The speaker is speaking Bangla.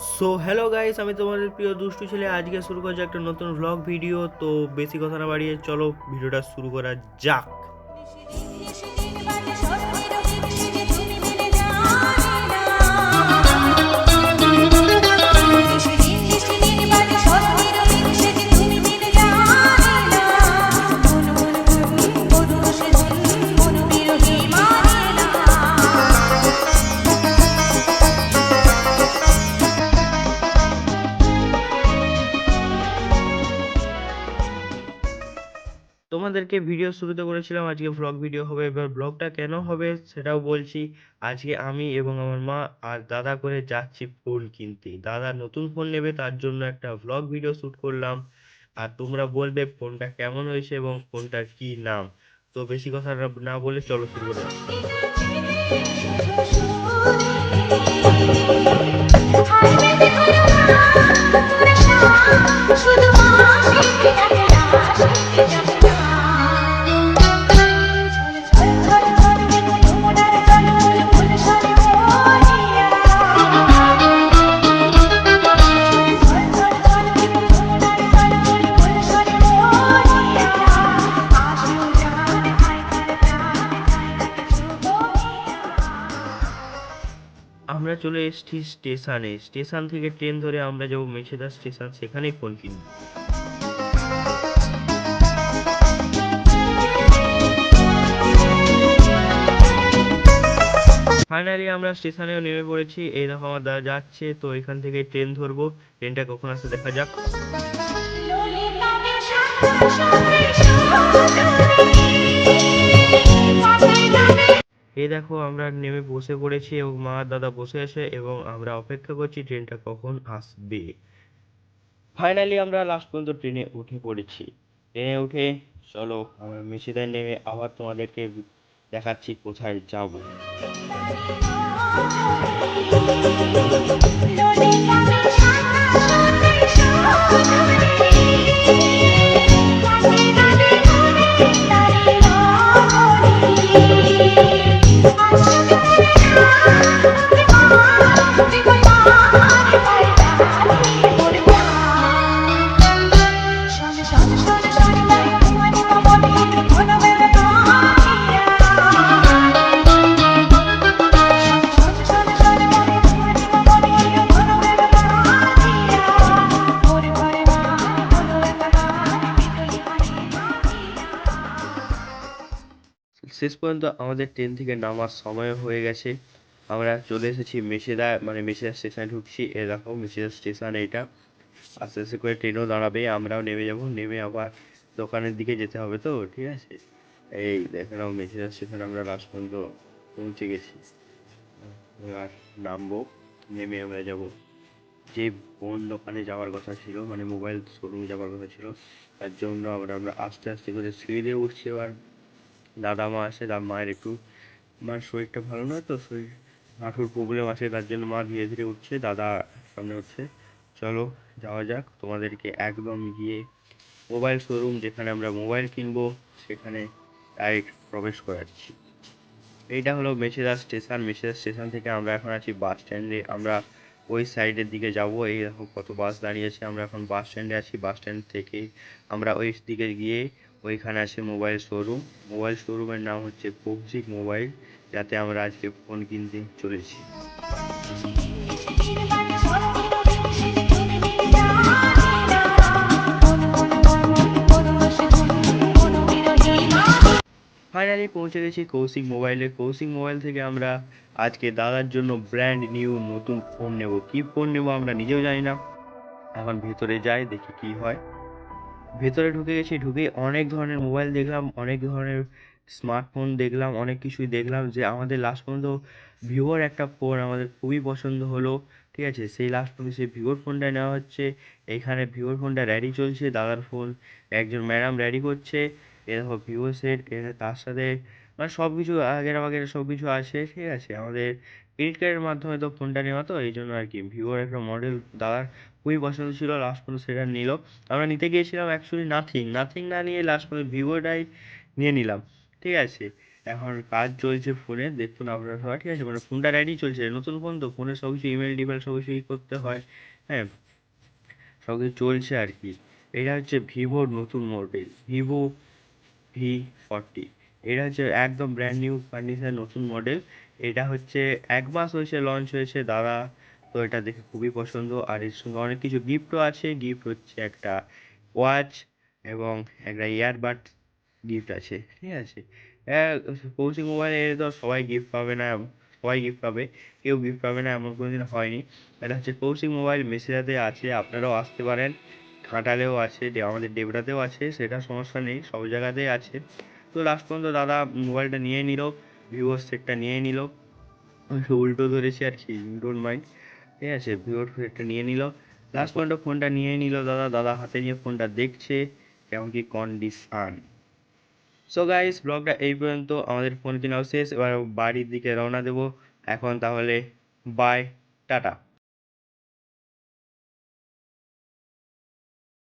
সো হ্যালো গাইস, আমি তোমাদের প্রিয় দুষ্টু ছেলে। আজকে শুরু করছি একটা নতুন ভ্লগ ভিডিও। তো বেশি কথা না বাড়িয়ে চলো ভিডিওটা শুরু করা যাক। তোমাদেরকে ভিডিও শুরুতে করেছিলাম আজকে ভ্লগ ভিডিও হবে। এবার ব্লগটা কেন হবে সেটাও বলছি। আজকে আমি এবং আমার মা আর দাদা করে যাচ্ছি ফোন কিনতে। দাদা নতুন ফোন নেবে, তার জন্য একটা ভ্লগ ভিডিও শ্যুট করলাম। আর তোমরা বলবে ফোনটা কেমন হয়েছে এবং ফোনটার কি নাম। তো বেশি কথা না বলে চলো শুরু করে যাক। আমরা চলে এসেছি স্টেশনে। স্টেশন থেকে ট্রেন ধরে আমরা যাবো মেছেদা স্টেশন, সেখানেই ফোন কিনবো। ফাইনালি আমরা স্টেশনেও নেমে পড়েছি। এই দেখো আমার দাদা যাচ্ছে, তো এখান থেকে ট্রেন ধরবো। ট্রেনটা কখন আসে দেখা যাক। এই দেখো আমরা নেমে বসে পড়েছি এবং মা আর দাদা বসে আছে এবং আমরা অপেক্ষা করছি ট্রেনটা কখন আসবে। ফাইনালি আমরা লাস্ট পর্যন্ত ট্রেনে উঠে পড়েছি। ট্রেনে উঠে চলো আমরা মেছেদায় নেমে আবার তোমাদেরকে দেখাচ্ছি কোথায় যাব। শেষ পর্যন্ত আমাদের ট্রেন থেকে নামার সময় হয়ে গেছে। আমরা চলে এসেছি মেছেদা, মানে মেছেদা স্টেশনে ঢুকছি। এ দেখো মেছেদা স্টেশন এইটা। আস্তে আস্তে করে ট্রেনও দাঁড়াবে, আমরাও নেমে যাব। নেমে আবার দোকানের দিকে যেতে হবে, তো ঠিক আছে। এই দেখে নাও মেছেদা স্টেশন আমরা লাস্ট পর্যন্ত পৌঁছে গেছি। এবার নামবো, নেমে আমরা যাব যে ফোন দোকানে যাওয়ার কথা ছিল, মানে মোবাইল শোরুমে যাওয়ার কথা ছিল। তার জন্য আমরা আস্তে আস্তে করে সিঁড়ি দিয়ে উঠছি। এবার দাদা মা আছে, মায়ের একটু, মার শরীরটা ভালো নয়, তো শরীর হাঁটুর প্রবলেম আছে, তার জন্য মা ধীরে ধীরে উঠছে, দাদা সামনে উঠছে। চলো যাওয়া যাক, তোমাদেরকে একদম গিয়ে মোবাইল শোরুম যেখানে আমরা মোবাইল কিনবো সেখানে ডাইরেক্ট প্রবেশ করাচ্ছি। এইটা হলো মেছেদা স্টেশন। মেছেদা স্টেশন থেকে আমরা এখন আছি বাস স্ট্যান্ডে। আমরা ওই সাইডের দিকে যাব। এই দেখো কত বাস দাঁড়িয়েছে। আমরা এখন বাস স্ট্যান্ডে আছি। বাস স্ট্যান্ড থেকে আমরা ওই দিকে গিয়ে ওইখানে আছে মোবাইল শোরুম। মোবাইল শোরুমের নাম হচ্ছে কৌশিক মোবাইল, যাতে আমরা আজকে ফোন কিনতে চলেছি। ফাইনালি পৌঁছে গেছি কৌশিক মোবাইলে। কৌশিক মোবাইল থেকে আমরা আজকে দাদার জন্য ব্র্যান্ড নিউ নতুন ফোন নেব। কি ফোন নেব আমরা নিজেও জানি না। এখন ভেতরে যাই, দেখি কি হয়। ভেতরে ঢুকে গেছি। ঢুকে অনেক ধরনের মোবাইল দেখলাম, অনেক ধরনের স্মার্টফোন দেখলাম, অনেক কিছুই দেখলাম। যে আমাদের লাস্ট পর্যন্ত ভিভোর একটা ফোন আমাদের খুবই পছন্দ হলো, ঠিক আছে। সেই লাস্ট পর্যন্ত সেই ভিভোর ফোনটা নেওয়া হচ্ছে। এইখানে ভিভোর ফোনটা রেডি চলছে, দাদার ফোন একজন ম্যাডাম রেডি করছে। এ দেখো ভিভো সেট, তার সাথে মানে সব কিছু আগের আগের সব কিছু আছে, ঠিক আছে। আমাদের ক্রেডিট কার্ডের মাধ্যমে তো ফোনটা নেওয়া, তো এই জন্য আর কি ভিভোর একটা মডেল দাদার খুবই পছন্দ ছিল, লাস্ট পর্যন্ত সেটা নিল। আমরা নিতে গিয়েছিলাম অ্যাকচুয়ালি নাথিং না নিয়ে লাস্ট পর্যন্ত ভিভোটাই নিয়ে নিলাম, ঠিক আছে। এখন কাজ চলছে ফোনে, দেখুন আপনারা সবাই, ঠিক আছে? মানে ফোনটা রেডি চলছে, নতুন ফোন তো, ফোনে সব কিছু ইমেল টিমেল সব কিছু করতে হয়, হ্যাঁ, সব কিছু চলছে আর কি। এটা হচ্ছে ভিভোর নতুন মডেল, ভিভো V40। এটা হচ্ছে একদম ব্র্যান্ড নিউ কন্ডিশন নতুন মডেল। এটা হচ্ছে 1 মাস হয়েছে লঞ্চ হয়েছে দাদা। তো এটা দেখে খুবই পছন্দ, আর এর সঙ্গে অনেক কিছু গিফটও আছে। গিফট হচ্ছে একটা ওয়াচ এবং একটা ইয়ারবাড গিফট আছে, ঠিক আছে? কৌশিক মোবাইলে এলে তো সবাই গিফট পাবে না, সবাই গিফট পাবে, কেউ গিফট পাবে না এমন কোনোদিন হয়নি। এটা হচ্ছে কৌশিক মোবাইল, মেসেরাতে আছে, আপনারাও আসতে পারেন। ঘাটালেও আছে, আমাদের ডেবরাতেও আছে, সেটা সমস্যা নেই, সব জায়গাতেই আছে। তো লাস্ট পর্যন্ত দাদা মোবাইলটা নিয়ে নিল, ভিভোর সেটটা নিয়ে নিল, উল্টো ধরেছি আর কি, ডোন্ট মাইন্ড, ঠিক আছে? ভিভোর সেটটা নিয়ে নিল, লাস্ট পর্যন্ত ফোনটা নিয়ে নিল দাদা। দাদা হাতে নিয়ে ফোনটা দেখছে কেমন কি কন্ডিশন। সো গাইস, ব্লগটা এই পর্যন্ত, আমাদের ফোন কেনাও শেষ, এবার বাড়ির দিকে রওনা দেবো এখন। তাহলে বাই, টাটা।